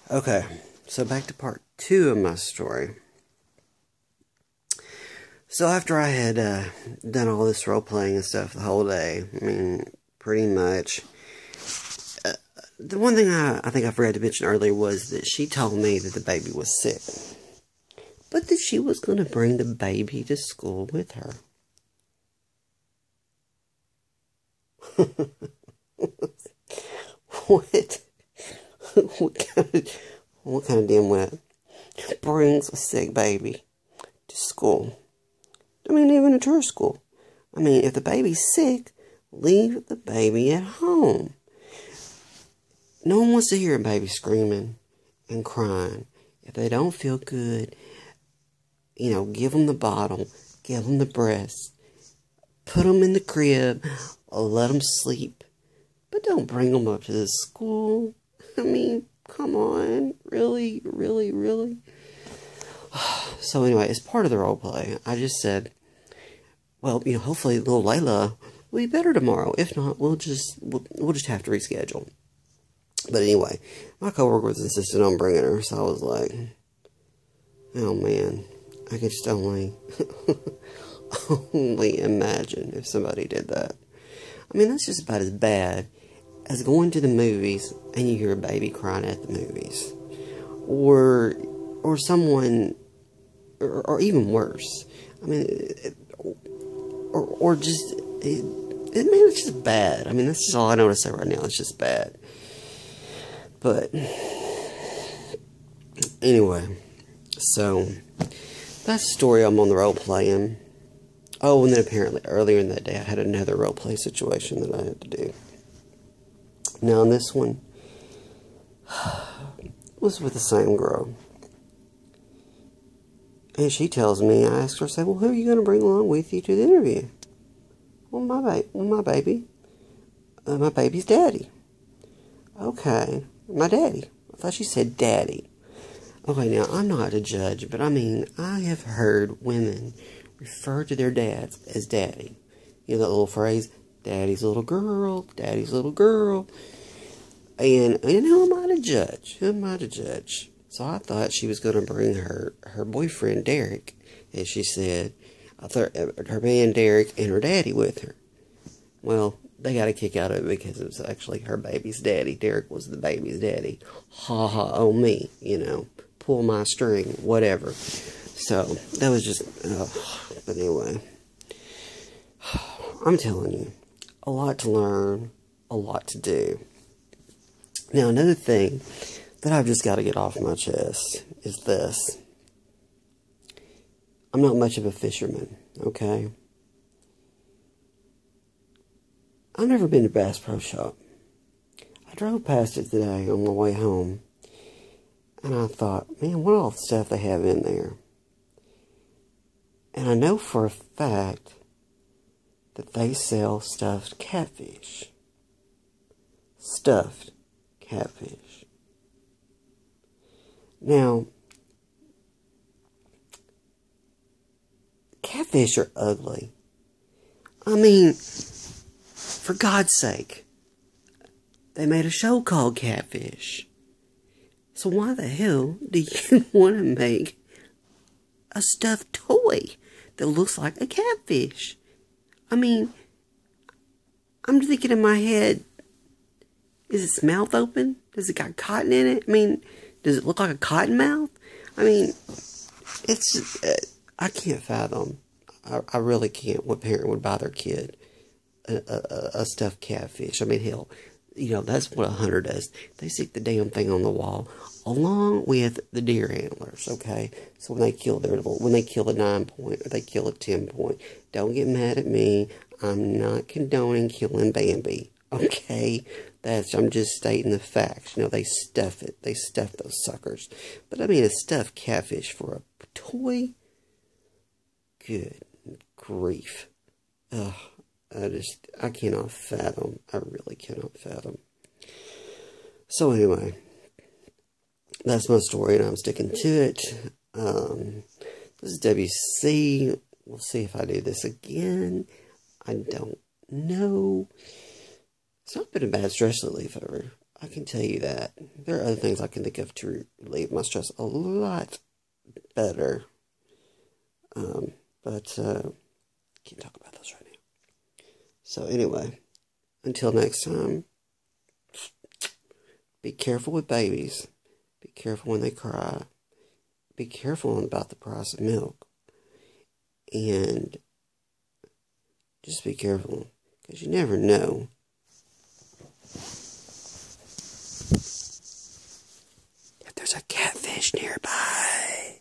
Okay, so back to part 2 of my story. So after I had done all this role-playing and stuff the whole day, I mean, pretty much, the one thing I think I forgot to mention earlier was that she told me that the baby was sick, but that she was going to bring the baby to school with her. What? What kind of dimwit brings a sick baby to school? I mean, even at her school. I mean, if the baby's sick, leave the baby at home. No one wants to hear a baby screaming and crying. If they don't feel good, give them the bottle, give them the breast, put them in the crib, let them sleep. But don't bring them up to the school. I mean, come on. Really, really, really? So anyway, as part of the role play, I just said, well, hopefully little Layla will be better tomorrow. If not, we'll just have to reschedule. But anyway, my coworker was insistent on bringing her, so I was like, oh man, I could just only imagine if somebody did that. I mean, that's just about as bad as going to the movies and you hear a baby crying at the movies. Or someone, or even worse. I mean, it's just bad. I mean, that's just all I know to say right now. It's just bad. But, anyway, so, that's the story I'm on the role playing. Oh, and then apparently earlier in that day I had another role play situation that I had to do. Now, in this one, was with the same girl. And she tells me, I asked her, I said, well, who are you going to bring along with you to the interview? Well, my baby's daddy. Okay, my daddy. I thought she said daddy. Okay, now, I'm not a judge, but I mean, I have heard women refer to their dads as daddy. You know that little phrase, daddy's little girl, daddy's little girl. And who am I to judge? Who am I to judge? So I thought she was going to bring her boyfriend, Derek, as she said. I thought her man, Derek, and her daddy with her. Well, they got a kick out of it because it was actually her baby's daddy. Derek was the baby's daddy. Ha ha, oh me, pull my string, whatever. So, that was just, but anyway. I'm telling you, a lot to learn, a lot to do. Now, another thing that I've just got to get off my chest is this. I'm not much of a fisherman, okay? I've never been to Bass Pro Shop. I drove past it today on my way home, and I thought, man, what all the stuff they have in there. And I know for a fact that they sell stuffed catfish. Stuffed catfish. Now, catfish are ugly. I mean, for God's sake, they made a show called Catfish. So why the hell do you want to make a stuffed toy that looks like a catfish? I mean, I'm thinking in my head, is its mouth open? Does it got cotton in it? I mean, does it look like a cotton mouth? I mean, it's just, I can't fathom. I really can't what parent would buy their kid a stuffed catfish. I mean, hell, that's what a hunter does. They stick the damn thing on the wall along with the deer antlers, okay? So when they kill a 9-point or they kill a 10-point, don't get mad at me. I'm not condoning killing Bambi, okay? I'm just stating the facts. They stuff it. They stuff those suckers. But I mean, a stuffed catfish for a toy? Good grief. Ugh. I cannot fathom. I really cannot fathom. So anyway, that's my story and I'm sticking to it. This is WC. We'll see if I do this again. I don't know. It's not been a bad stress relief ever. I can tell you that. There are other things I can think of to relieve my stress a lot better. But can't talk about those right now. So anyway, until next time, be careful with babies. Be careful when they cry. Be careful about the price of milk. And just be careful, because you never know. If there's a catfish nearby.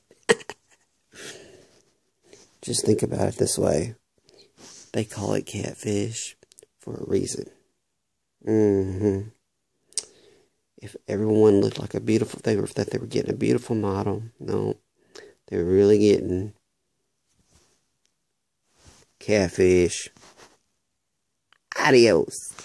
Just think about it this way. They call it catfish for a reason. If everyone looked like a beautiful, they were getting a beautiful model. No, they were really getting catfish. Adios.